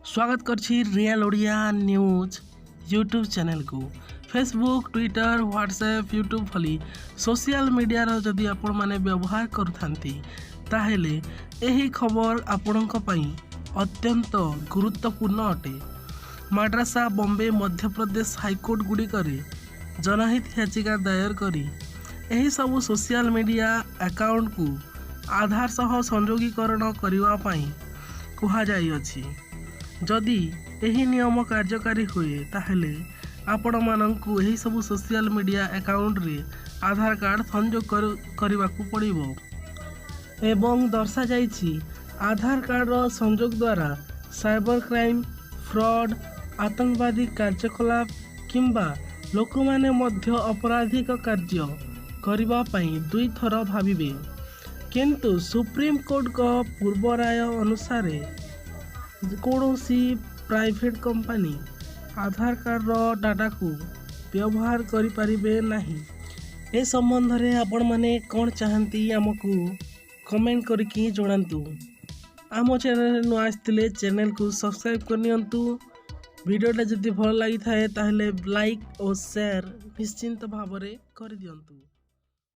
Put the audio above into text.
स्वागत करछि real Odia news YouTube channel को फेसबुक ट्विटर व्हाट्सएप यूट्यूब भली सोशल मीडिया जदि आपण माने व्यवहार करुथांती ताहेले एही खबर आपणक पई अत्यंत गुरुत्वपूर्ण अटे। मद्रासा बॉम्बे मध्य प्रदेश हाईकोर्ट गुड़ी करे जनहित याचिका दायर करी एही सबु सोशल मीडिया अकाउंट को आधार सह संयोगीकरण करने पई कुहा जाई अछि। जदि एही नियम कार्यकारी हुए ताहेले आपण माननकु एही सबु सोशल मीडिया अकाउंट रे आधार कार्ड संयोग करबाकू पड़िबो एवं दर्शा जाइछि आधार कार्ड रो संयोग द्वारा साइबर क्राइम फ्रॉड आतंकवादी कार्यकलाप किंबा लोक माने मध्य आपराधिक कार्य करबा पई दुई थर भाबिबे। किंतु सुप्रीम कोर्ट को पूर्व राय अनुसार कौनसी प्राइवेट कंपनी आधार कार्ड डाटा को व्यवहार करें नहीं। ए संबंध में आपण माने कौन चाहती आमको कमेंट करके जणातु। आम चैनल नु आसतिले चैनल को सब्सक्राइब करनियंतु। वीडियोटा जदि भल लगी थाए ताहले लाइक और शेयर निश्चिंत भाव में कर दियंतु।